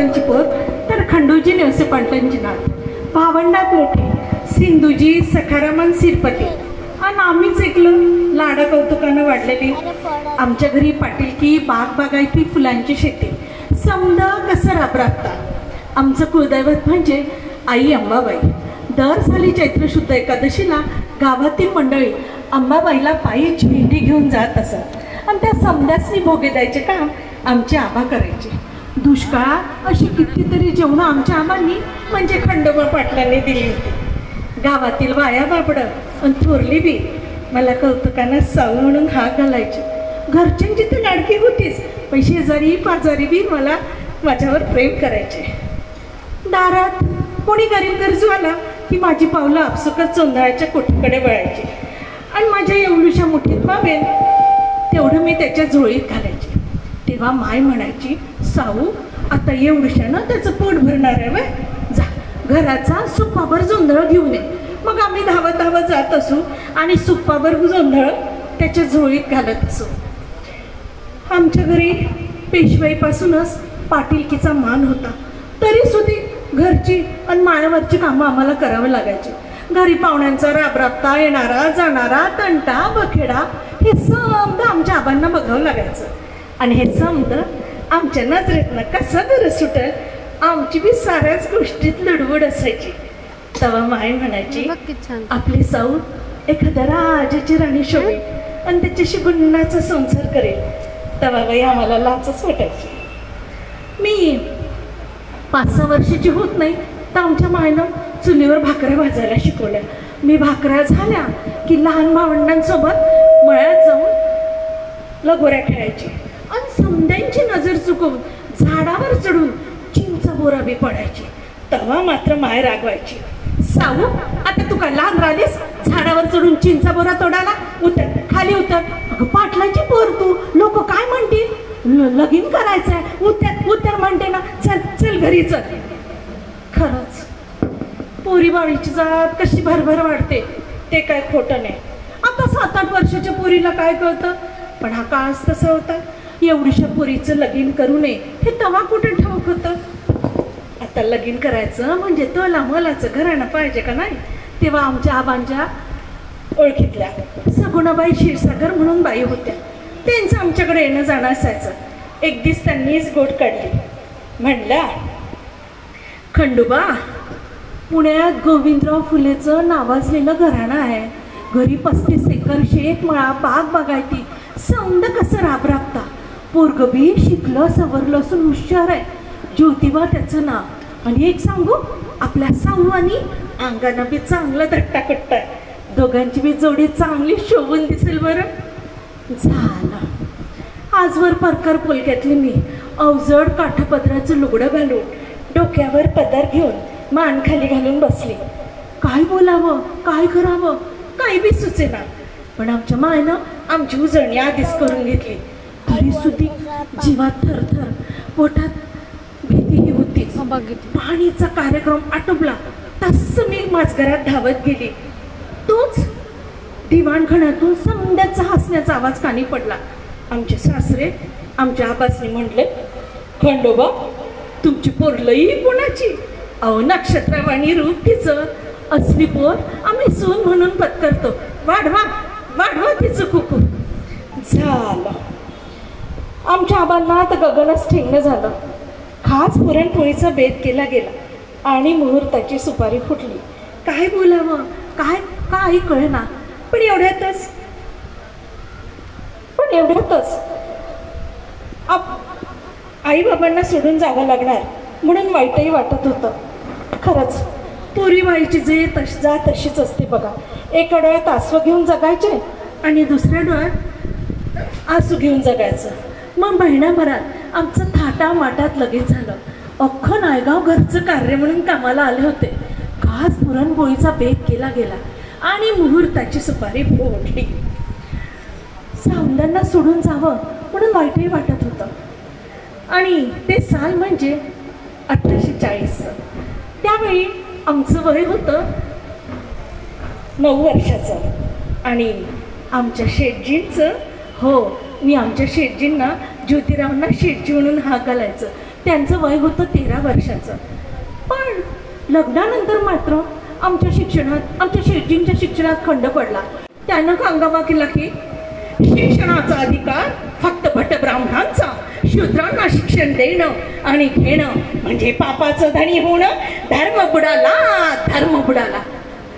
पाटलांची पोर तर खंडूजी नेवसे पाटलांची नात. भावंडात मोठी सिंधूजी सखारामन सिरपती आणि आम्हीच ऐकलं लाडा कौतुकानं वाढलेली. आमच्या घरी पाटीलकी बाग बागायती फुलांची शेती समजा कसं राबराबता. आमचं कुलदैवत म्हणजे आई अंबाबाई. दर साली चैत्र शुद्ध एकादशीला गावातील मंडळी अंबाबाईला पायी झेंडी घेऊन जात असत आणि त्या समद्यासनी भोगे द्यायचे काम आमचे आबा करायचे. दुष्काळात अशी कितीतरी जेवणं आमच्या आबांनी म्हणजे खंडोबा पाटलांनी दिली होती. गावातील वाया बाबडं आणि थोरली बी मला कौतुकानं साऊ म्हणून हाक घालायची. घरच्यांची तर लाडकी होतीच, पण शेजारी पाजारी बी मला माझ्यावर प्रेम करायचे. दारात कोणी गरीब गरजू आला की माझी पावलं आपसुकच चोंदळाच्या कोठीकडे वळायची आणि माझ्या एवढ्याशा मुठीत मावेल तेवढं मी त्याच्या झोळीत घालायचे. तेव्हा माय म्हणायची, साऊ आता एवढ्याशानं त्याचं पोट भरणार आहे व, जा घराचा सुप्पाभर जोंधळ घेऊन ये. मग आम्ही धावत धावत जात असू आणि सुप्पाभर जोंधळ त्याच्या झोळीत घालत असू. आमच्या घरी पेशवाईपासूनच पाटीलकीचा मान होता, तरी सुद्धा घरची आणि मायावरची कामं आम्हाला करावं लागायची. घरी पाहुण्यांचा राबराबता, येणारा जाणारा तंटा बखेडा हे समद आमच्या आबांना बघावं लागायचं. आणि हे समद आमच्या नजरेतनं कसा दर सुटेल आमची बी साऱ्याच गोष्टीत लडवड असायची. तेव्हा माय म्हणायची, आपली साऊ एखाद्या राजाची राणी शोभे आणि त्याच्याशी गुन्हाचा संसार करेल. तेव्हा बाई आम्हाला लाचच वाटायची. मी 5-6 वर्षाची होत नाही तर आमच्या मायनं चुलीवर भाकऱ्या भाजायला शिकवल्या. मी भाकऱ्या झाल्या की लहान भावंडांसोबत मळ्यात जाऊन लगोऱ्या खेळायची आणि समद्यांची नजर चुकवून झाडावर चढून चिंचा बोरा बी पडायची. तेव्हा मात्र माय रागवायची, साऊ आता तू काय लहान राहिलीस झाडावर चढून चिंचा बोरा तोडायला, उतर खाली उतर. अगं पाटलाची पोर तू, लोक काय म्हणतील, लगीन करायचंय, उतर उतर म्हणते ना, चल चल घरी चल. खरंच पोरी बाळीची जात कशी भरभर वाढते ते काय खोटं नाही. आता 7-8 वर्षाच्या पोरीला काय कळतं, पण हा काळच तसा होता. एवढीशा पोरीचं लगीन करू नये हे तेव्हा कुठे ठाऊक होतं. आता लगीन करायचं म्हणजे तोला मोलाचं घराणं पाहिजे का नाही. तेव्हा आमच्या आबांच्या ओळखीतल्या सगुणाबाई क्षीरसागर म्हणून बाई होत्या, त्यांचं आमच्याकडे येणं जाणं असायचं. एक दिवस त्यांनीच गोट काढली. म्हणल्या, खंडोबा पुण्यात गोविंदराव फुलेचं नावाजलेलं घराणं आहे. घरी 35 एकर शेतमळा बाग बागायती समद कसं राबराबता. पोरगबी शिकलं सवरलं असून हुशार आहे. ज्योतिबा त्याचं नाव. आणि एक सांगू, आपल्या साऊ आणि अंगानं बी चांगलं धट्टा कट्टा आहे. दोघांची बी जोडी चांगली शोभून दिसेल बरं. झालं आजवर परकर पोलक्यातली मी अवजड काठापदराचं लुगडं घालून डोक्यावर पदर घेऊन मान खाली घालून बसली. काय बोलावं काय करावं काही बी सुचेना. पण आमच्या मायनं आमची उजळणी आधीच करून घेतली. तरी सुद्धा जीवात थरथर, पोटात भीतीही होतीच. पाणीचा कार्यक्रम आटोपला तसं मी माझघरात धावत गेली. तोच दिवाणखान्यातून समद्याचा हसण्याचा आवाज कानी पडला. आमचे सासरे आमच्या आबासनी म्हटले, खंडोबा तुमची पोर लई कोणाची, अहो नक्षत्रवाणी रूप तिचं. असली पोर आम्ही सून म्हणून पत्करतो, वाढवा वाढवा तिचं कुकू. झालं आमच्या आबांना आता गगनच ठेंगणं झालं. खास पुरणपोळीचा बेत केला गेला आणि मुहूर्ताची सुपारी फुटली. काय बोलावं काय काही कळेना. पण एवढ्यातच आई बाबांना सोडून जावं लागणार म्हणून वाईटही वाटत होतं. खरंच पोरी बाईची जे जा तशीच असते बघा. एका डोळ्यात आसू घेऊन जगायचे आणि दुसऱ्या डोळ्यात आसू घेऊन जगायचं. मग महिन्याभरात आमचं थाटा माटात लगेच झालं. अख्खं नायगाव घरचं कार्य म्हणून कामाला आले होते. खास पुरणपोळीचा बेत केला गेला आणि मुहूर्ताची सुपारी फुटली. सावंदांना सोडून जावं म्हणून वाईटही वाटत होतं. आणि ते साल म्हणजे 1840. त्यावेळी आमचं वय होतं 9 वर्षाचं. आणि आमच्या शेटजींचं, हो मी आमच्या शेटजींना ज्योतिरावांना शेटजी म्हणून हाक घालायचं. त्यांचं वय होतं 13 वर्षाचं. पण लग्नानंतर मात्र आमच्या शेटजींच्या शिक्षणात खंड पडला. त्यानं हंगामा केला की शिक्षणाचा अधिकार फक्त भटब्राह्मणांचा, शूद्रांना शिक्षण देणं आणि घेणं म्हणजे पापाचं धनी होणं, धर्म बुडाला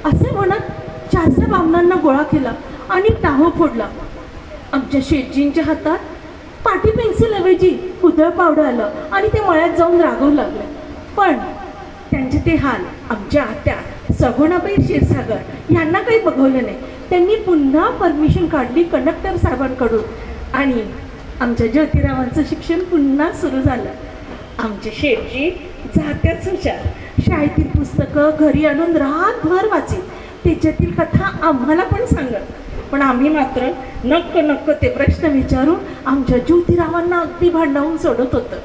असे म्हणत 400 ब्राह्मणांना गोळा केला आणि टाहो फोडला. आमच्या शेटजींच्या हातात पाटी पेन्सिल ऐवजी कुदळ पावडं आलं आणि ते मळ्यात जाऊन रागवू लागले. पण त्यांचे ते हाल आमच्या आत्या सगुणाबाई क्षीरसागर यांना काही बघवलं नाही. त्यांनी पुन्हा परमिशन काढली कंडक्टर साहेबांकडून आणि आमच्या ज्योतिरावांचं शिक्षण पुन्हा सुरू झालं. आमचे शेटजी जात्याच हुशार, शाळेतील पुस्तकं घरी आणून रातभर वाची, त्याच्यातील कथा आम्हाला पण सांगत. पण आम्ही मात्र नक्क ते प्रश्न विचारून आमच्या ज्योतिरावांना अगदी भांडावून सोडत होतं.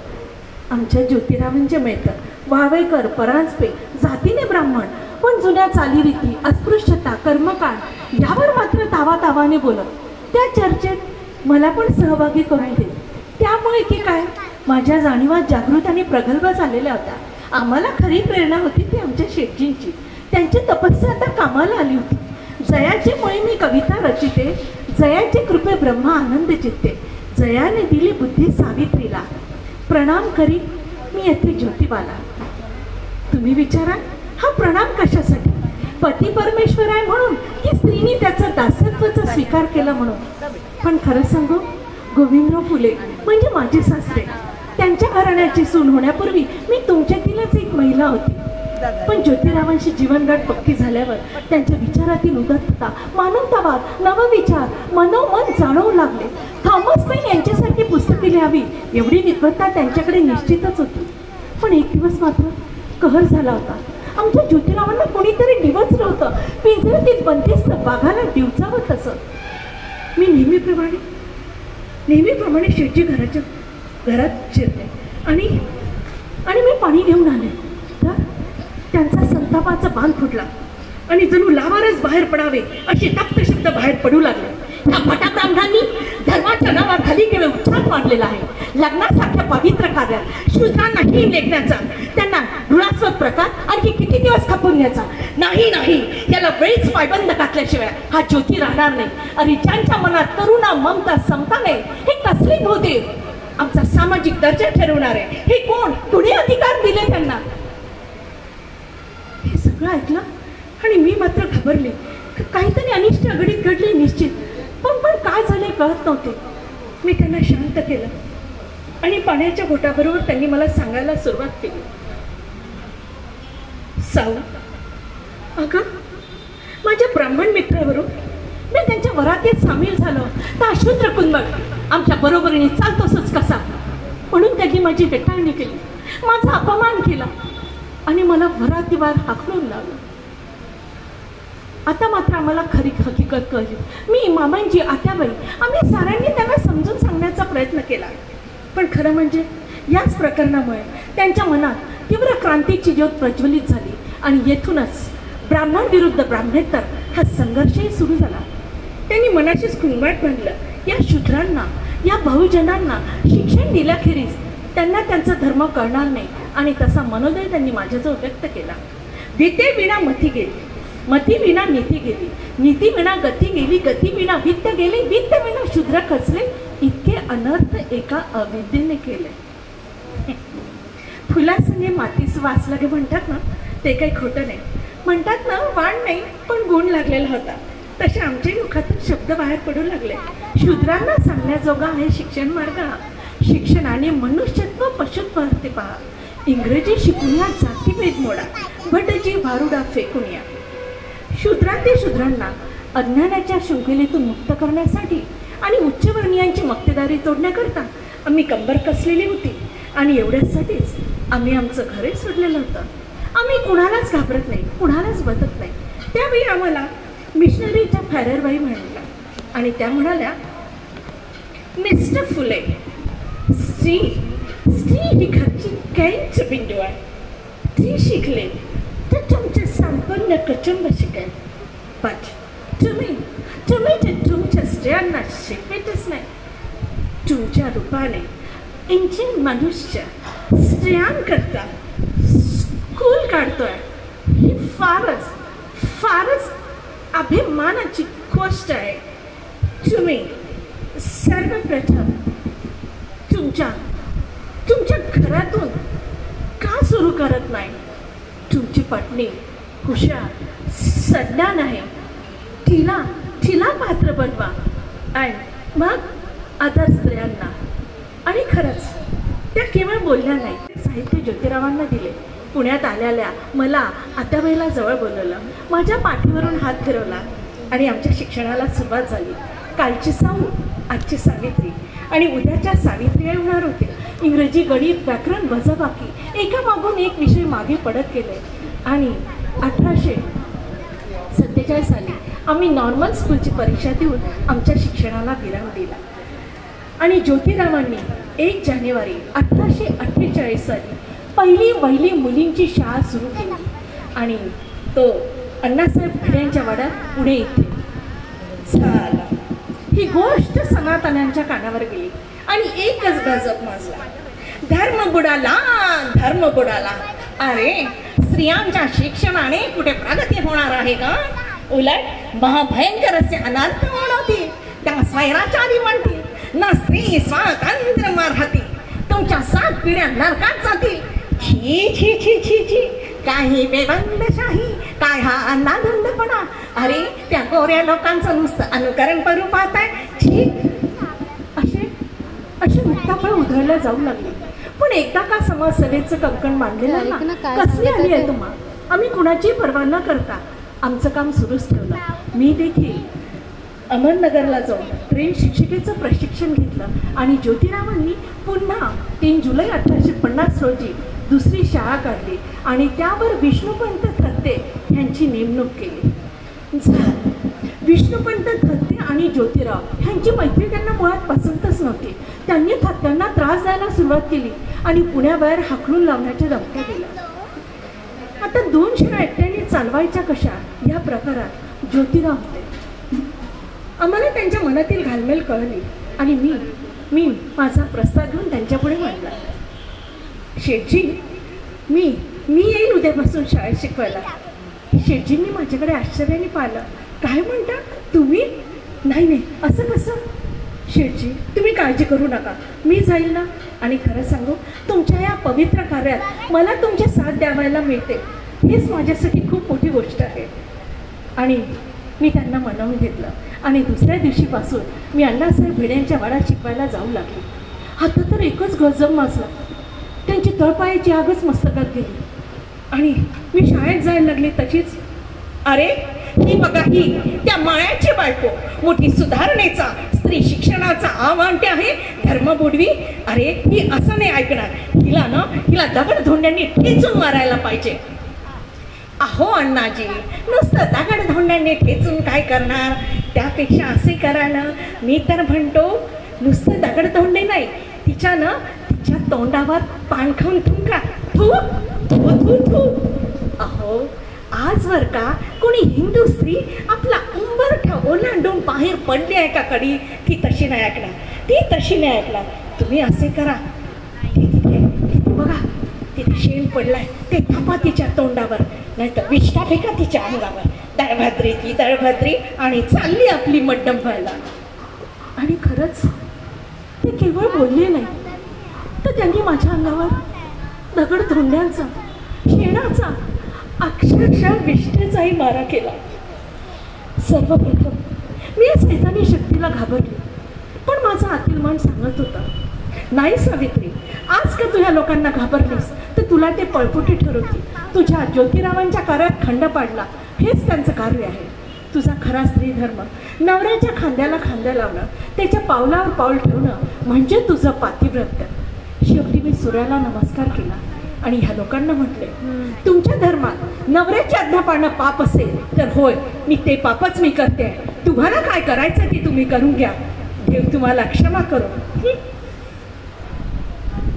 आमच्या ज्योतिरावांचे मैत्र वावेकर, परांजपे जातीने ब्राह्मण, पण जुन्या चालीरीती, अस्पृश्यता, कर्मकांड यावर मात्र तावातावाने बोलत. त्या चर्चेत मला पण सहभागी करून दिले. त्यामुळे की काय माझ्या जाणीवा जागृत आणि प्रगल्भ झालेल्या होत्या. आम्हाला खरी प्रेरणा होती ती आमच्या शेटजींची. त्यांची तपस्या आता कामाला आली होती. जयाचे मुळे मी कविता रचिते, जयाचे कृपे ब्रह्मा आनंद चित्ते, जयाने दिली बुद्धी सावित्रीला, प्रणाम करी मी येथे ज्योतिबाला. तुम्ही विचारा हा प्रणाम कशासाठी? पती परमेश्वर आहे म्हणून की स्त्रीने त्याचा दासत्वाचा स्वीकार केला म्हणून? पण खरं सांगू, गोविंदराव फुले म्हणजे माझे सासरे, त्यांच्या घराण्याची सून होण्यापूर्वी मी तुमच्यातीलच एक महिला होती. पण ज्योतिरावांशी जीवनगाठ पक्की झाल्यावर त्यांच्या विचारातील उदात्तता, मानवतावाद, नवविचार मनोमन जाणवू लागले. थॉमस पेन यांच्यासारखी पुस्तके लिहावी एवढी विद्वत्ता त्यांच्याकडे निश्चितच होती. पण एक दिवस मात्र कहर झाला होता. आमच्या ज्योतिरावांना कोणीतरी डिवचलं होतं. पिंजऱ्यातील बंदिस्त वाघाला डिवचावं तसं. मी नेहमीप्रमाणे शेटजी घरात शिरले आणि मी पाणी घेऊन आले. तर त्यांचा संतापाचा बांध फुटला आणि जणू लावारच बाहेर पडावे असे तप्त शब्द बाहेर पडू लागले. या भटब्राह्मणांनी धर्माच्या नावाखाली केवळ उच्चार मांडलेला आहे. लग्नासारख्या पवित्र कार्यात शूद्रांना हीन लेखण्याचा, त्यांना ऋणास्पद प्रकार आणखी किती दिवस खपून घ्यायचा? नाही, याला वेळीच पायबंद घातल्याशिवाय हा ज्योती राहणार नाही. आणि ज्यांच्या मनात करुणा, ममता, समता नाही, हे कसले भोवते आमचा सामाजिक दर्जा ठरवणार आहे? हे कोण, कुणी अधिकार दिले त्यांना? हे सगळं ऐकलं आणि मी मात्र घाबरले. काहीतरी अनिष्ट घडीत घडले निश्चित, पण काय झाले कळत नव्हते. मी त्यांना शांत केलं आणि पाण्याच्या घोटाबरोबर त्यांनी मला सांगायला सुरुवात केली. साऊ, अगं माझ्या ब्राह्मण मित्रावरून मी त्यांच्या वरातीत सामील झालो तर अशूद्र कुंभट आमच्या बरोबरीने चालतोसच कसा, म्हणून त्यांनी माझी हेटाळणी केली, माझा अपमान केला आणि मला वरातीवर हाकलून लावलं. आता मात्र आम्हाला खरी हकीकत कळली. मी, मामांजी, आत्याबाई आम्ही साऱ्यांनी त्यांना समजून सांगण्याचा प्रयत्न केला. पण खरं म्हणजे याच प्रकरणामुळे त्यांच्या मनात तीव्र क्रांतीची ज्योत प्रज्वलित झाली आणि येथूनच ब्राह्मण विरुद्ध ब्राह्मणेतर हा संघर्षही सुरू झाला. त्यांनी मनाशीच कुंभाट बांधलं. या शूद्रांना, या बहुजनांना शिक्षण दिल्याखेरीज त्यांना त्यांचा धर्म कळणार नाही आणि तसा मनोदय त्यांनी माझ्याजवळ व्यक्त केला. विद्ये विना मती गेली, मती विना नीती गेली, नीती विना गती गेली, गती विना वित्त गेली, वित्त विना शूद्र खचले, इतके अनर्थ एका अविद्येने केले. फुलासंगे मातीस वास लागे म्हणतात ना, ते काही खोटं नाही. म्हणतात ना, वाण नाही पण गुण लागलेला होता. तसे आमच्या मुखातून शब्द बाहेर पडू लागले. शूद्रांना सांगण्याजोगा आहे शिक्षण मार्ग. शिक्षणाने मनुष्यत्व पशुत्व हरते पहा. इंग्रजी शिकूया, जातीभेद मोडा, भटजी भारुडा फेकूया. शूद्रांना अज्ञानाच्या शृंखलेतून मुक्त करण्यासाठी आणि उच्चवर्णीयांची मक्तेदारी तोडण्याकरता आम्ही कंबर कसलेली होती आणि एवढ्यासाठीच आम्ही आमचं घरे सोडलेलं होतं. आम्ही कुणालाच घाबरत नाही, कुणालाच बदलत नाही. त्यावेळी आम्हाला मिशनरीच्या फॅररबाई म्हणल्या आणि त्या म्हणाल्या, मिस्टर फुले, स्त्री ही घरची कैंच बिंदू आहे. ती शिकले तर तुमचे संपूर्ण कुटुंब शिकेल. पण तुम्ही तर तुमच्या स्त्रियांना शिकवतच नाही. तुमच्या रूपाने इंजिन मनुष्य स्त्रियांकरता स्कूल काढतोय ही फारच फारच अभिमानाची गोष्ट आहे. तुम्ही सर्वप्रथम तुमच्या घरातून का सुरू करत नाही? तुमची पत्नी हुशार सज्ञा नाही, तिला पात्र बनवा आणि मग अदर स्त्रियांना. आणि खरंच त्या केवळ बोलल्या नाही, साहित्य ज्योतिरावांना दिले. पुण्यात आल्याल्या मला आत्याबाईला जवळ बोलवलं, माझ्या पाठीवरून हात फिरवला आणि आमच्या शिक्षणाला सुरुवात झाली. कालची साऊ, आजची सावित्री आणि उद्याच्या सावित्री होणार होते. इंग्रजी, गणित, व्याकरण, वजाबाकी एकामागून एक विषय मागे पडत गेले. आणि 1847 साली आम्ही नॉर्मल स्कूलची परीक्षा देऊन आमच्या शिक्षणाला विराम दिला. आणि ज्योतिरावांनी 1 जानेवारी 1848 साली पहिली वहिली मुलींची शाळा सुरू केली. आणि तो अण्णासाहेब भिड्यांच्या वाड्यात पुणे येथे झाला. ही गोष्ट सनातन्यांच्या कानावर गेली आणि एकच गजब माजला, धर्म बुडाला. अरे स्त्रियांच्या शिक्षणाने कुठे प्रगती होणार आहे का? उलट महाभयंकर असे अनर्थ होतील. त्या स्वैराचारी म्हणतील ना, स्त्री स्वातंत्र्य राहतील, तुमच्या 7 पिढ्या नरकात जातील. छी छी छी छी छी, काही बेबंदशाही, काय हा अन्नाधुंदपणा. अरे त्या गोऱ्या लोकांचं नुसतं अनुकरण करू पाहताय. छी, असे मुक्ताफळ उधळल्या जाऊ लागले. पण एकदा का समाजसेवेचं कंकण मानलेलं ना, कसली आली आहे तुम्हा? आम्ही कुणाची पर्वा न करता आमचं काम सुरूच ठेवलं. मी देखील अहमदनगरला जाऊन ट्रेन शिक्षिकेचं प्रशिक्षण घेतलं आणि ज्योतिरावांनी पुन्हा 3 जुलै 1850 रोजी दुसरी शाळा काढली आणि त्यावर विष्णुपंत थत्ते यांची नेमणूक केली. विष्णुपंत थत्ते आणि ज्योतिराव ह्यांची मैत्री त्यांना मुळात पसंतच नव्हती. त्यांनी थत्त्यांना त्रास द्यायला सुरुवात केली आणि पुण्याबाहेर हाकलून लावण्याच्या धमक्या दिल्या. आता 2 शाळा एकट्याने चालवायच्या कशा या प्रकारात ज्योतिराव होते. आम्हाला त्यांच्या मनातील घालमेल कळली आणि मी माझा प्रस्ताव घेऊन त्यांच्यापुढे मांडला. शेठजी, मी येईल उद्यापासून शाळेत शिकवायला. शेठजींनी माझ्याकडे आश्चर्याने पाहिलं. काय म्हणता तुम्ही? नाही, असं कसं? शेठजी, तुम्ही काळजी करू नका, मी जाईल ना. आणि खरं सांगू, तुमच्या या पवित्र कार्यात मला तुमची साथ द्यावायला मिळते, हेच माझ्यासाठी खूप मोठी गोष्ट आहे. आणि मी त्यांना मनवून घेतलं आणि दुसऱ्या दिवशीपासून मी अण्णासाहेब भिड्यांच्या वाड्यात शिकवायला जाऊ लागले. आता तर एकच गजब माजला, त्यांची तळपायाची आगच मस्तकात गेली आणि मी शाळेत जायला लागले तशीच, अरे ही बघा, ही त्या माळ्याची बायको, मोठी सुधारणेचा, स्त्री शिक्षणाचा आव्हानते आहे, धर्म बुडवी. अरे ही असं नाही ऐकणार, हिला दगड धोंड्यांनी ठेचून मारायला पाहिजे. अहो अण्णाजी, नुसतं दगड धोंड्यांनी ठेचून काय करणार? त्यापेक्षा असे करायला मी तर म्हणतो, नुसतं दगड धोंडे नाही, तिच्या तोंडावर पान खाऊन थुंका, थू थू थू थू. अहो आजवर का कोणी हिंदू स्त्री आपला उंबरठा ओलांडून बाहेर पडली आहे का कधी? ती तशी नाही ऐकणार. तुम्ही असे करा, तिथे बघा, तिथे शेण पडलाय, ते थापा तिच्या तोंडावर, नाहीतर विष्ठा फेका तिच्या अंगावर. दळभद्री आणि चालली आपली मड्डम व्हायला. आणि खरंच ते केवळ बोलले नाही, तर त्यांनी माझ्या अंगावर दगड धोंड्यांचा, शेणाचा, अक्षरशः विष्ठेचाही मारा केला. सर्वप्रथम मी या सैतानी शक्तीला घाबरले, पण माझं आतील मन सांगत होतं, नाही सावित्री, आज का तुझ्या लोकांना घाबरलीस तर तुला ते पळपुटी ठरवतील. तुझ्या ज्योतिरावांच्या कार्यात खंड पाडला, हेच त्यांचं कार्य आहे. तुझा खरा स्त्री धर्म नवऱ्याच्या खांद्याला खांद्या लावणं, त्याच्या पावलावर पाऊल ठेवणं म्हणजे तुझं पातिव्रत्य. शेवटी मी सूर्याला नमस्कार केला आणि ह्या लोकांना म्हटले, तुमच्या धर्मात नवऱ्याची आज्ञा पाळणं पाप असेल तर होय, मी ते पापच मी करते. तुम्हाला काय करायचं ते तुम्ही करून घ्या, देव तुम्हाला क्षमा करो.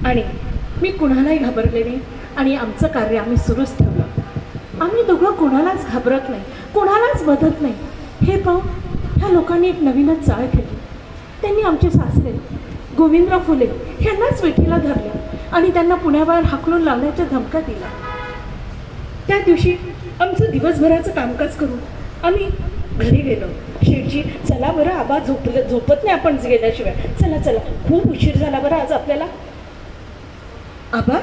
आणि मी कुणालाही घाबरले नाही आणि आमचं कार्य आम्ही सुरूच ठेवलं. आम्ही दोघं कोणालाच घाबरत नाही, कोणालाच बदत नाही. हे पाहून ह्या लोकांनी एक नवीनच चाळ केली. त्यांनी आमचे सासरे गोविंदराव फुले यांनाच वेठीला धरले. आणि त्यांना पुण्याबाहेर हाकलून लावण्याच्या धमका दिला. त्या दिवशी आमचं दिवसभराचं कामकाज करून आम्ही घरी गेलो. शेठजी, चला बरं, आबा झोपत नाही आपण गेल्याशिवाय, चला चला, खूप उशीर झाला बरं आज आपल्याला. आबा,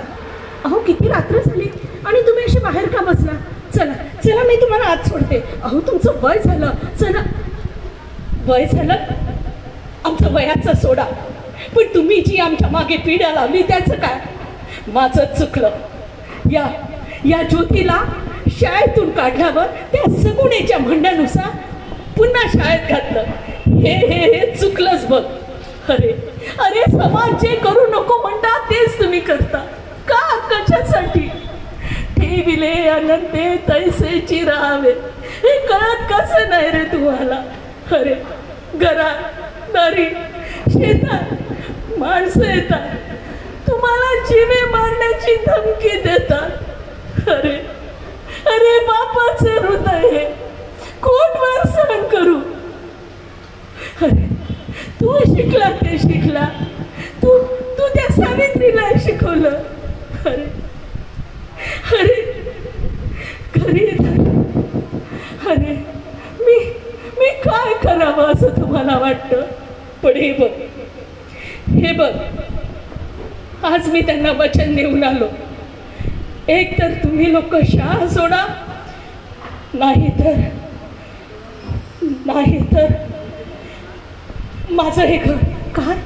अहो किती रात्र झाली आणि तुम्ही अशी बाहेर का बसला? चला चला, मी तुम्हाला आत सोडते. अहो तुमचं वय झालं, चला. वय झालं? आमचं वयाचं सोडा, पण तुम्ही जी आमच्या मागे पिढ्या लावली त्याचं काय? माझं चुकलं. या ज्योतीला शाळेतून काढल्यावर त्या सगुणेच्या म्हणण्यानुसार पुन्हा शाळेत घातलं. हे चुकलंच बघ. अरे समाज जे करू नको म्हणता तेच तुम्ही करता का? कशासाठी? ठेविले अनंते तैसेची राहावे, हे कळत कसं नाही रे तुम्हाला? अरे घरात दारी शेतात माणसं येतात, तुम्हाला जीवे मारण्याची धमकी देतात. अरे बापाचे हृदय हे कोणवर सहन करू? अरे तू शिकला ते शिकला, तू त्या सावित्रीला शिकवलं. अरे घरी अरे मी काय करावं असं तुम्हाला वाटतं? पण हे बघ, आज मी त्यांना वचन देऊन आलो. एक तर तुम्ही लोक शाळा सोडा, नाही तर माझं हे घर. काय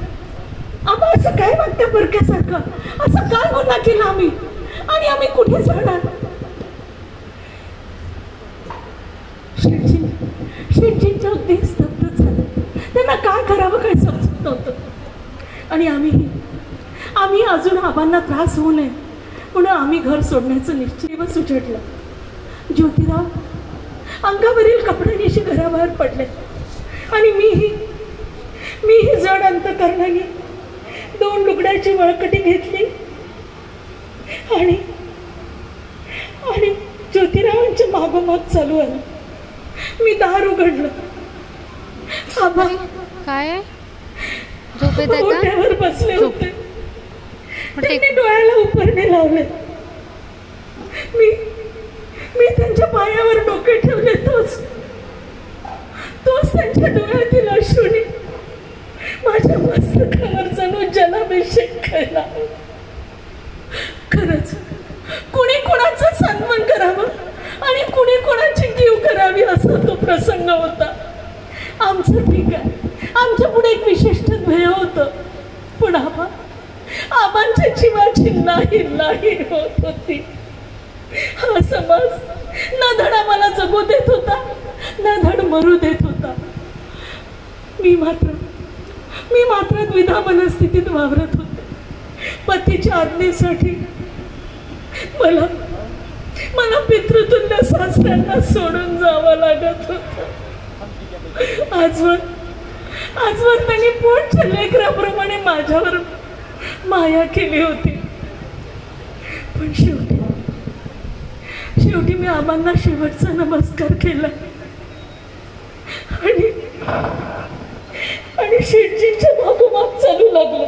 आम्हा असं काय वाटतं बरक्यासारखं? असं काय गुन्हा केला आम्ही आणि आम्ही कुठे जाणार? शेठजींच्या अगदी स्तब्ध झालं. त्यांना काय करावं काय समजत नव्हतं. आणि आम्ही अजून आबांना त्रास होऊ नये म्हणून आम्ही घर सोडण्याचं निश्चय सुचटलं. ज्योतिराव अंगावरील कपड्यांशी घराबाहेर पडले आणि मीही जड अंतकरणाने 2 लुगड्याची वळकटी घेतली आणि ज्योतिरावांच्या मागोमाग चालू आलं. मी दार उघडलं. आबा काय झोपेत आहे का? ओट्यावर बसले होते. त्यांनी डोळ्याला उपरणे लावले. मी त्यांच्या पायावर डोके ठेवले. तोच त्यांच्या डोळ्यातील अश्रूने माझ्या मस्तकावर जणू जलाभिषेक केला. खरंच कुणी कोणाचं सांत्वन करावं आणि कुणी कोणाची कीव करावी असा तो प्रसंग होता. आमचं ठीक आहे, आमच्या पुढे एक विशिष्ट ध्येय होतं. पण आबांच्या जीवाची नाही होत होती. हा समाज न धड आम्हाला जगू देत होता, न धड मरू देत होता. मी मात्र द्विधा मनस्थितीत वावरत होते. पतीच्या आज्ञेसाठी मला पितृतुल्य सासऱ्यांना सोडून जावं लागत होतं. आजवर त्यांनी पोटच्या लेकराप्रमाणे माझ्यावर माया केली होती. पण शेवटी मी आबांना शेवटचा नमस्कार केला आणि शेठजींच्या मागोमाग चालू लागलो.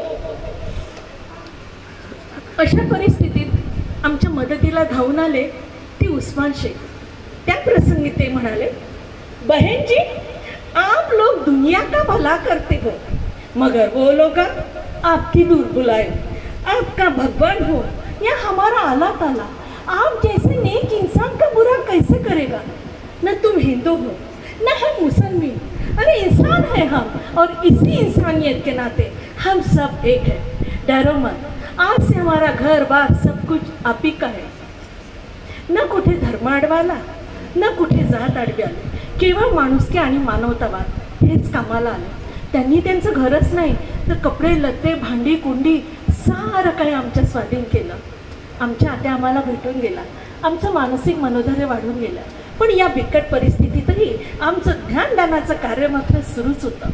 अशा परिस्थितीत आमच्या मदतीला धावून आले ती उस्मान शेख. त्या प्रसंगी ते म्हणाले, बहन जी, आप लोग दुनिया का भला करते हो, मगर वो लोग आपकी दूर बुलाए. आपका भगवान हो या हमारा आला ताला, आप जैसे नेक इंसान का बुरा कैसे करेगा? न तुम हिंदू हो न हम मुसलमान, अरे इंसान है हम, और इसी इंसानियत के नाते हम सब एक है. डरो मत, आज से हमारा घर बार सब कुछ आप ही का है. न कुठे धर्म अडवाला, न कुठे जात आडवी आली, केवळ माणुसकी आणि मानवतावाद हेच कामाला आले. त्यांनी त्यांचं घरच नाही तर कपडे लत्ते भांडी कुंडी सारं काही आमच्या स्वाधीन केलं. आमच्या आत्या आम्हाला भेटून गेला, आमचं मानसिक मनोधैर्य वाढून गेलं. पण या बिकट परिस्थितीतही आमचं ध्यानदानाचं कार्य मात्र सुरूच होतं.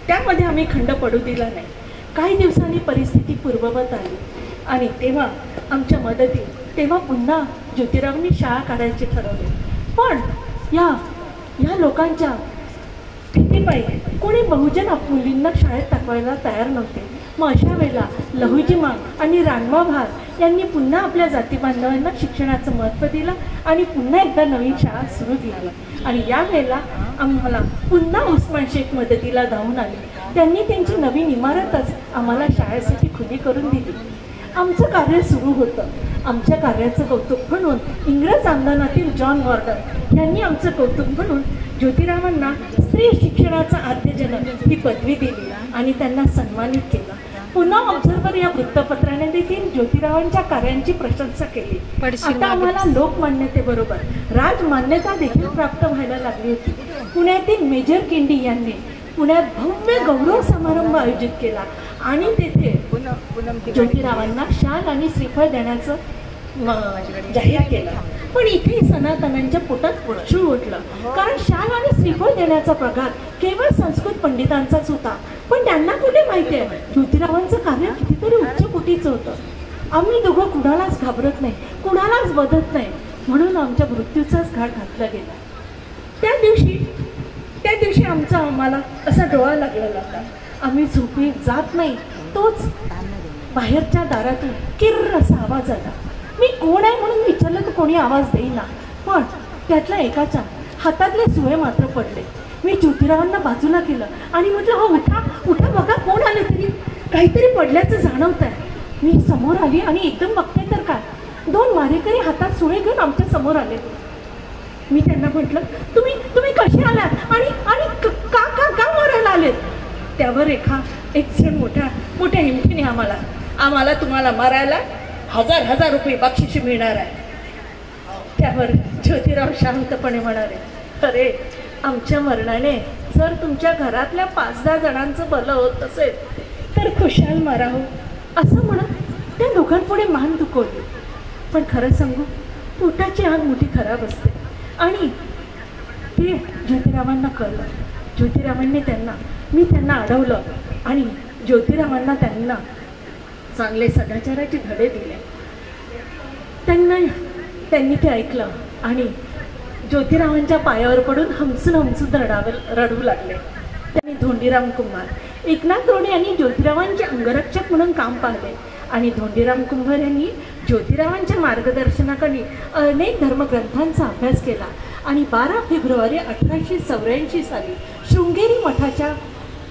त्यामध्ये आम्ही खंड पडू दिला नाही. काही दिवसांनी परिस्थिती पूर्ववत आली आणि तेव्हा पुन्हा ज्योतिरावांनी शाळा काढायची ठरवली. पण या लोकांच्या भीतीपायी कोणी बहुजन मुलींना शाळेत टाकवायला तयार नव्हते. मग अशा वेळेला लहुजी मांग आणि रानवा भार यांनी पुन्हा आपल्या जाती बांधवांना शिक्षणाचं महत्त्व दिलं आणि पुन्हा एकदा नवीन शाळा सुरू केली. आणि या वेळेला आम्हाला पुन्हा उस्मान शेख मदतीला धावून आले. त्यांनी त्यांची नवीन इमारतच आम्हाला शाळेसाठी खुली करून दिली. आमचं कार्य सुरू होतं. आमच्या कार्याचं कौतुक म्हणून इंग्रज आंदोलनातील जॉन गॉर्डन यांनी आमचं कौतुक म्हणून ज्योतिरावांना स्त्री शिक्षणाचा आद्यजनक ही पदवी दिली आणि त्यांना सन्मानित केलं. पुन्हा ऑब्झर्वर या वृत्तपत्राने देखील ज्योतिरावांच्या कार्यांची प्रशंसा केली. आता आम्हाला लोकमान्यतेबरोबर राजमान्यता देखील प्राप्त व्हायला लागली होती. पुण्यातील मेजर किंडी यांनी पुण्यात भव्य गौरव समारंभ आयोजित केला आणि तेथे ज्योतिरावांना शाल आणि श्रीफळ देण्याचं जाहीर केलं. पण इथे सनातनांच्या पोटात पक्षू उठलं, कारण शाल आणि श्रीफळ देण्याचा प्रकार केवळ संस्कृत पंडितांचाच होता. पण त्यांना कुठे माहिती आहे ज्योतिरावांचं कार्य कितीतरी उच्च कोटीचं होतं. आम्ही दोघं कुणालाच घाबरत नाही, कुणालाच बदत नाही, म्हणून आमच्या मृत्यूचाच घाट घातला गेला. त्या दिवशी आम्हाला असा डोळा लागलेला होता. आम्ही झोपी जात नाही, तोच बाहेरच्या दारातून किर्र असा आवाज आला. मी कोण आहे म्हणून विचारलं तर कोणी आवाज देईना, पण त्यातल्या एकाच्या हातातले सुळे मात्र पडले. मी ज्योतिरावांना बाजूला केलं आणि म्हटलं, हो उठा उठा, बघा कोण आले तरी, काहीतरी पडल्याचं जाणवत आहे. मी समोर आली आणि एकदम बघते तर काय, 2 मारेकरी हातात सुळे घेऊन आमच्या समोर आले. मी त्यांना म्हटलं, तुम्ही कसे आलात आणि का मारायला आलेत? त्यावर एक जण मोठ्या हिमतीने आम्हाला तुम्हाला मारायला 1000 रुपये बक्षीस मिळणार आहे. त्यावर ज्योतिराव शांतपणे म्हणाले, अरे आमच्या मरणाने जर तुमच्या घरातल्या 5-10 जणांचं भलं होत असेल तर खुशाल मारावं, असं म्हणत त्या दोघांपुढे मान दुखवली. पण खरं सांगू, पोटाची आग मोठी खराब असते आणि ते ज्योतिरावांना कळलं. ज्योतिरावांनी त्यांना अडवलं आणि ज्योतिरावांना त्यांना चांगले सदाचाराचे धडे दिले. त्यांनी ते ऐकलं आणि ज्योतिरावांच्या पायावर पडून हमसून रडू लागले. त्यांनी धोंडीराम कुंभार, एकनाथ रोडे यांनी ज्योतिरावांचे अंगरक्षक म्हणून काम पाहिले आणि धोंडीराम कुंभार यांनी ज्योतिरावांच्या मार्गदर्शनाखाली अनेक धर्मग्रंथांचा अभ्यास केला आणि 12 फेब्रुवारी 1884 साली शृंगेरी मठाच्या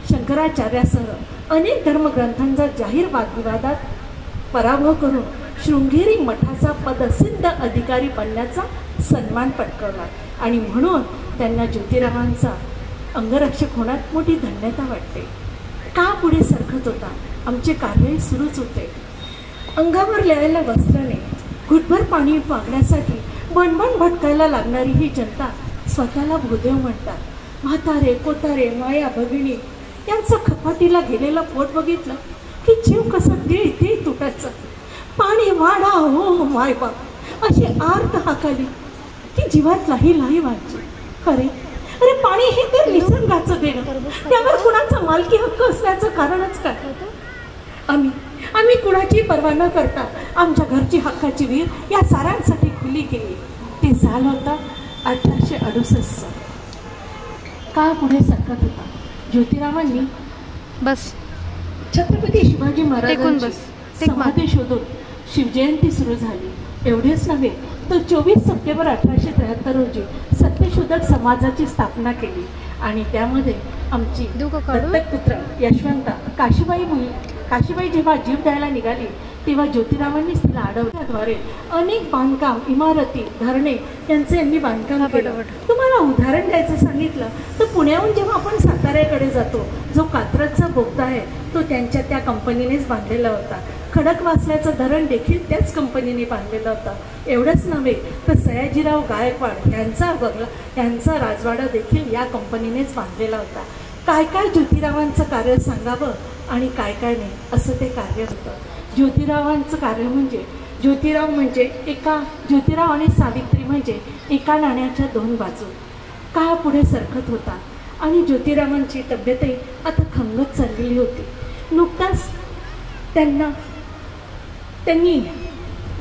शंकराचार्यासह अनेक धर्मग्रंथांचा जाहीर वादविवादात पराभव करून शृंगेरी मठाचा पदसिद्ध अधिकारी बनण्याचा सन्मान पटकावला आणि म्हणून त्यांना ज्योतिरावांचा अंगरक्षक होण्यात मोठी धन्यता वाटते. का पुढे सरकत होता, आमचे कार्य सुरूच होते. अंगावर लिहायला वस्त्राने, घुटभर पाणी मागण्यासाठी बनबन भटकायला लागणारी ही जनता स्वतःला भूदेव म्हणतात. म्हातारे कोतारे माया भगिनी यांचं खपाटीला गेलेलं पोट बघितलं की जीव कसा ते तुटायचं. पाणी वाढा हो मायबाप अशी आर्त हाकाली की जीवात लाही व्हायची. अरे पाणी हे तर निसर्गाचं देणं, त्यावर कुणाचा मालकी हक्क असण्याचं कारणच काय? आम्ही कुणाची पर्वा न करता आमच्या घरची हक्काची विहीर या सारांसाठी खुली केली. ते झालं होतं 1868. का पुढे सरकत होता. ज्योतिरावांनी बस छत्रपती शिवाजी महाराजांची समाधी शोधून शिवजयंती सुरू झाली. एवढेच नव्हे तर 24 सप्टेंबर 1873 रोजी सत्यशोधक समाजाची स्थापना केली आणि त्यामध्ये आमची दत्तक पुत्र यशवंता काशीबाई जेव्हा जीव द्यायला निघाली तेव्हा ज्योतिरावांनीच तिला अडवल्याद्वारे अनेक बांधकाम, इमारती, धरणे यांनी बांधकाम केलं. तुम्हाला उदाहरण द्यायचं सांगितलं तर पुण्याहून जेव्हा आपण साताऱ्याकडे जातो, जो कात्रजचा बोगदा आहे तो त्या कंपनीनेच बांधलेला होता. खडकवासल्याचं धरण देखील त्याच कंपनीने बांधलेलं होतं. एवढंच नव्हे तर सयाजीराव गायकवाड यांचा राजवाडा देखील या कंपनीनेच बांधलेला होता. काय ज्योतिरावांचं कार्य सांगावं आणि काय नाही असं ते कार्य होतं. ज्योतिरावांचं कार्य म्हणजे ज्योतिराव आणि सावित्री म्हणजे एका नाण्याच्या 2 बाजू. काळ पुढे सरकत होता आणि ज्योतिरावांची तब्येतही आता खंगत चाललेली होती. नुकताच त्यांनी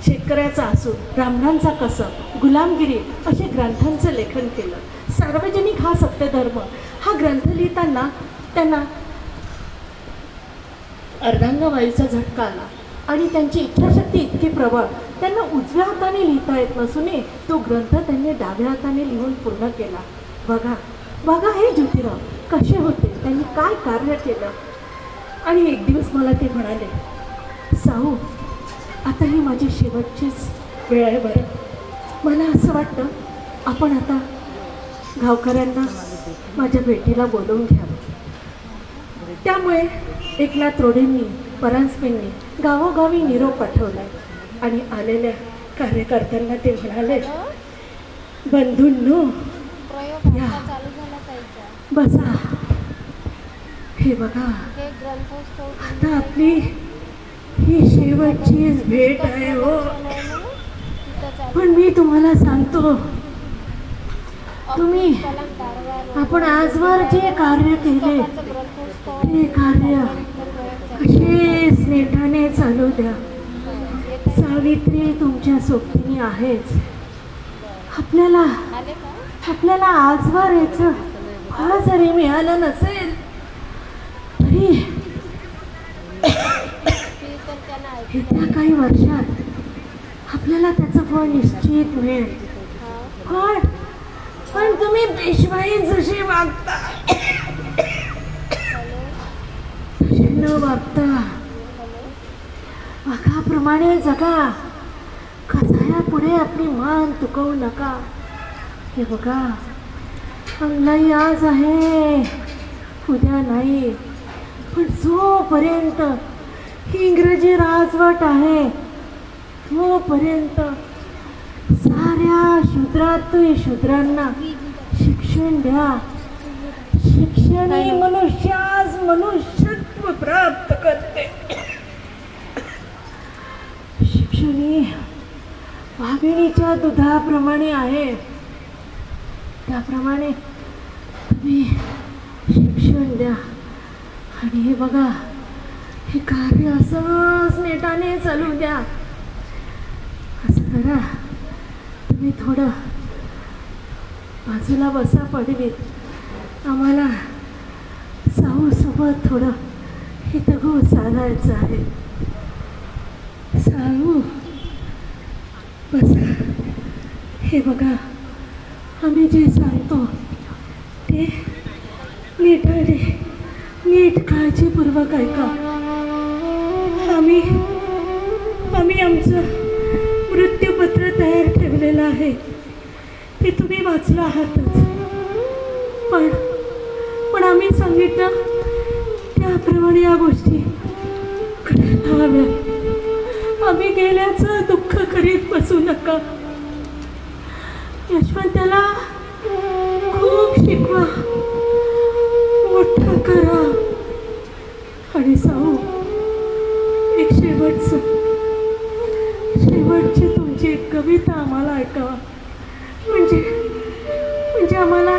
शेतकऱ्याचा आसूड, ब्राह्मणांचा कसब, गुलामगिरी असे ग्रंथांचं लेखन केलं. सार्वजनिक हा सत्यधर्म हा ग्रंथ लिहिताना त्यांना अर्धांगवायूचा झटका आला आणि त्यांची इच्छाशक्ती इतकी प्रबळ, त्यांना उजव्या हाताने लिहिता येत नसूनही तो ग्रंथ त्यांनी डाव्या हाताने लिहून पूर्ण केला. बघा बघा हे ज्योतिराव कसे होते, त्यांनी काय कार्य केलं. आणि एक दिवस मला ते म्हणाले, साऊ आता ही माझी शेवटचीच वेळ आहे बरं. मला असं वाटतं आपण आता गावकऱ्यांना माझ्या भेटीला बोलवून घ्यावं. त्यामुळे एकनाथ रोडेंनी परांजपेंनी गावोगावी निरोप पाठवला आणि आलेल्या कार्यकर्त्यांना ते म्हणाले, बंधूंनो या बसा. हे बघा आता आपली ही शेवटचीच भेट आहे हो. पण मी तुम्हाला सांगतो, तुम्ही आपण आजवर जे कार्य केले ते कार्य असेच नेटाने चालू द्या. सावित्री तुमच्या सोबतीने आहेच. आपल्याला आजवर याचं फळ जरी मिळालं नसेल तरी येत्या काही वर्षात आपल्याला त्याचं फळ निश्चित मिळेल. पण तुम्ही पेशवाई जशी वागता तशी न वागता वाघाप्रमाणे जगा. कसायापुढे आपली मान तुकवू नका. हे बघा अंगलाई आज आहे उद्या नाही, पण जोपर्यंत ही इंग्रजी राजवट आहे तोपर्यंत साऱ्या शूद्रातही शूद्रांना शिक्षण द्या. शिक्षण ही मनुष्यास मनुष्यत्व प्राप्त करते. शिक्षण ही वाघिणीच्या दुधाप्रमाणे आहे, त्याप्रमाणे तुम्ही शिक्षण द्या. आणि हे बघा हे कार्य असंच नेटाने चालू द्या. असं करा, तुम्ही थोडं बाजूला बसा पडवीत. आम्हाला साऊसोबत थोडं हितगु साधायचं आहे. साऊ बसा. हे बघा आम्ही जे सांगतो ते नीट काळजीपूर्वक ऐका. आम्ही आमचं मृत्यूपत्र तयार ठेवलेलं आहे, ते तुम्ही वाचलं आहातच. पण आम्ही सांगितलं त्याप्रमाणे या गोष्टी करायला हव्या. आम्ही गेल्याचं दुःख करीत बसू नका. यशवंताला खूप शिकवा, मोठा करा. आणि साऊ एक शेवटची तुमची एक कविता आम्हाला ऐकावा, म्हणजे आम्हाला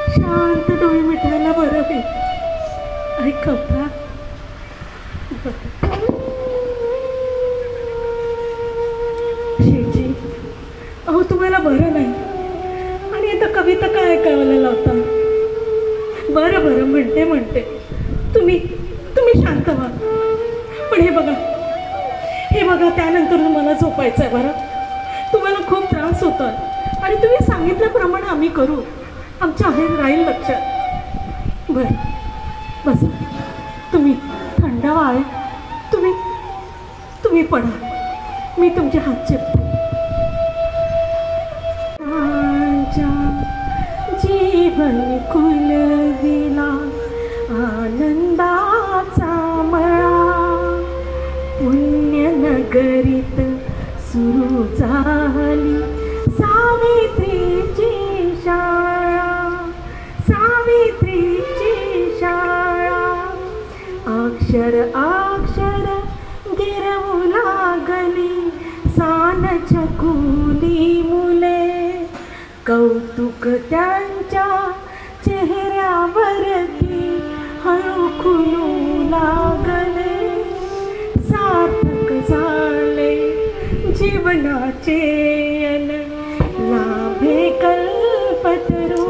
शांत डोळे मिटायला बरं होईल. ऐकवता? शेठजी अहो तुम्हाला बरं नाही आणि आता कविता काय ऐकायला लावता? बरं म्हणते तुम्ही शांत व्हा. पण हे बघा त्यानंतर तुम्हाला झोपायचं आहे. बरं तुम्हाला खूप त्रास होतो आणि तुम्ही सांगितल्याप्रमाणे आम्ही करू. आमच्या राहील लक्षात. बरं बस तुम्ही थंडावा आहे, तुम्ही पडा, मी तुमचे हात चेपते. जीवन खुलविला आनंदाचा मळा, पुण्यनगरीत सुरू झाली सावित्रीची शाळा. अक्षर गिरवू लागली सान छकुली मुले. कौतुक त्यांच्या चेहऱ्यावरती हळू खुलू लागले. सार्थक झाले जीवनाचे अन लाभे कल्पतरू.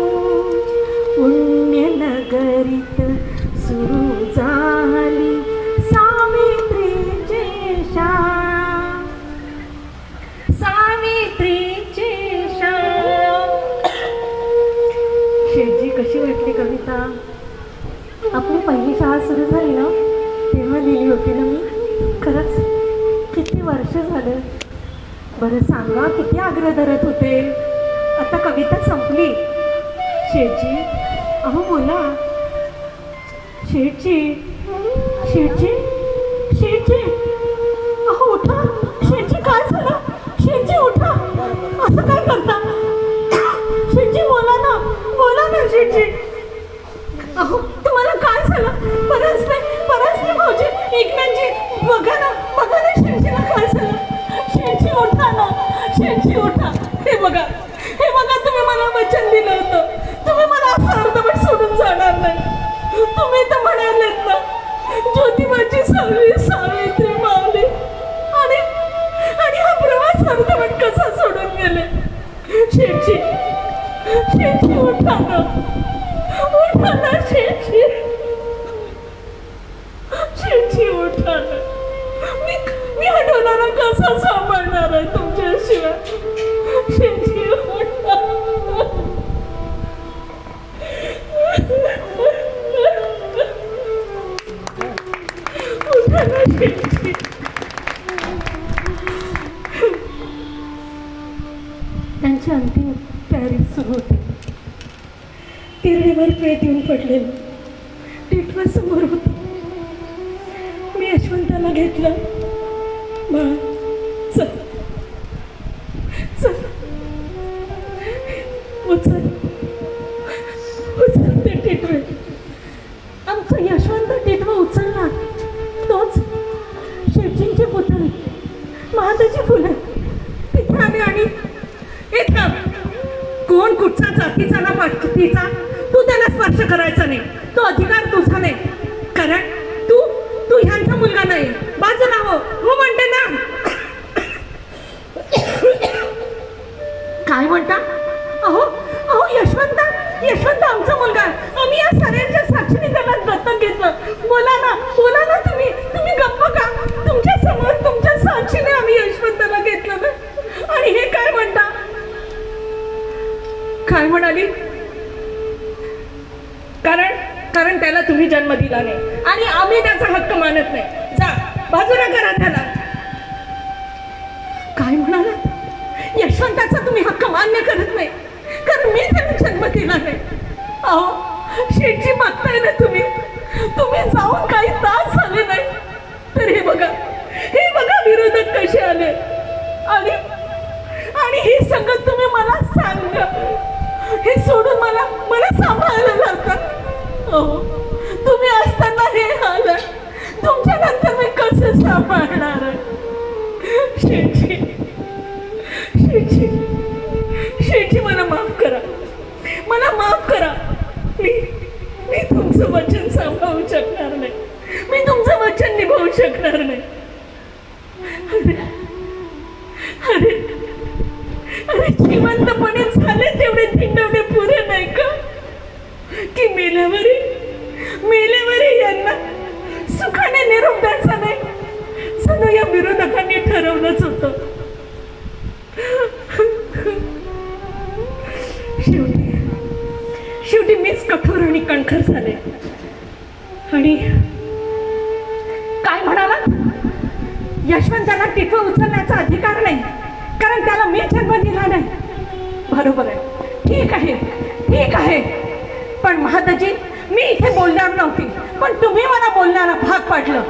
पुण्यनगरीत सुरू झाली यशवंता, आपली पहिली शाळा सुरू झाली ना तेव्हा लिहिली होती ना मी. खरंच किती वर्ष झालं. बरं सांगा, किती आग्रह धरत होते. आता कविता संपली. शेठजी, अहो बोला. शेठजी, शेठजी, शेठजी, अहो उठा. शेठजी, काय झालं? शेठजी उठा. असं काय करता? शेठजी बोला ना, बोला ना शेठजी. अहो तुम्हाला काय झालं? परसने भाऊजी, एकनाथजी, बघा ना शेठजीला काय झालं? शेठजी उठा ना, शेठजी उठा. हे बघा तुम्ही मला वचन दिलं होतं, तुम्ही मला असं अर्धवट सोडून जाणार नाही. तुम्ही तर म्हणालेत ना, ज्योतिबाची सावित्री मावली आणि हा प्रवास अर्धवट कसा सोडून गेले. शेठजी उठा ना शेठजी. शेठजी उठा ना. मी हटवणारा कसा सांभाळणार आहे तुमच्याशिवाय. शेठजी उठा. उठा ना शेठजी. त्यांची अंतिम तयारी सुरू होती. तिरडीवर पेट येऊन पडलेलं टिटवा समोर होत. मी यशवंताला घेतलं. बाळा चल उचल ते टिटवे. आमचा यशवंत टिटवा उचलला. तोच शेठजींचे पुतळे, महादाची फुलं तिथे आले. आणि इतका कोण कुठचा जातीचा ना पाठीचा, तू त्याला स्पर्श करायचा नाही. तो अधिकार तुझा नाही. कारण तू ह्यांचा मुलगा नाही. बाजूला हो म्हणते ना. काय म्हणता? अहो यशवंत आमचा मुलगा. आम्ही या साऱ्यांच्या साक्षीने त्याला दत्तक घेतलं. बोला ना तुम्ही गप्प का? तुमच्या समोर तुमच्या साक्षीने आम्ही यशवंताला घेतलं ना. आणि हे काय म्हणता? काय म्हणाली? कारण त्याला तुम्ही जन्म दिला नाही आणि आम्ही त्याचा हक्क मानत नाही. जा बाजूला करा त्याला. काय म्हणालात? यशवंताचा तुम्ही हक्क मान्य करत नाही कारण मी त्याला जन्म दिला नाही. अहो शेठजी, बघताय ना तुम्ही जाऊन काही तास झाले नाही तर हे बघा विरोधक कसे आले. आणि ही संगत तुम्ही मला सांगा, हे सोडून मला सांभाळायला लावतात. तुम्ही असताना हे हाल, तुमच्या नंतर मी कसं सांभाळणार आहे? शेठजी मला माफ करा. मी तुमचं वचन सांभाळू शकणार नाही. मी तुमचं वचन निभावू शकणार नाही. अरे जिवंतपणे झाले तेवढे थिंडवणे पुरे नाही का? की मेल्यावरही यांना सुखाने निरोप द्यायचा नाही. सगळं या विरोधकांनी ठरवलंच होतं. शेवटी मीच कठोर आणि कणखर झाले. आणि काय म्हणाला? यशवंताला टिटवा उचलण्याचा अधिकार नाही कारण त्याला मी जन्म दिला नाही. बरोबर आहे, ठीक आहे. पण महादाजी, मी इथे बोलणार नव्हती, पण तुम्ही मला बोलण्याला भाग पाडलं.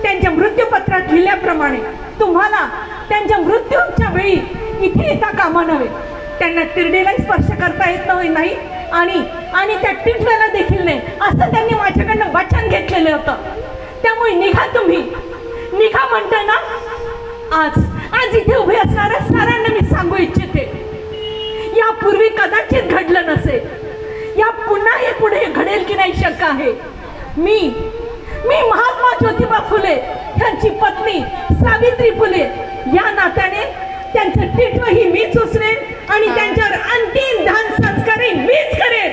त्यांच्या मृत्यूपत्रात लिहिल्याप्रमाणे तुम्हाला त्यांच्या मृत्यूच्या वेळी इथे येता कामा नव्हे. त्यांना तिरडीलाही स्पर्श करता येत नाही आणि त्या टिटव्याला देखील नाही, असं त्यांनी माझ्याकडनं वचन घेतलेलं होतं. त्यामुळे निघा म्हणता ना. आज इथे उभे असणाऱ्या साऱ्यांना मी सांगू इच्छिते, यापूर्वी कदाचित घडलं नसेल, या पुन्हा हे पुढे घडेल की नाही शंका आहे. मी महात्मा ज्योतिबा फुले यांची पत्नी सावित्री फुले या नात्याने त्यांचं टिटवही मीच उचलेन आणि त्यांच्यावर अंतिम दान संस्कारही मीच करेन.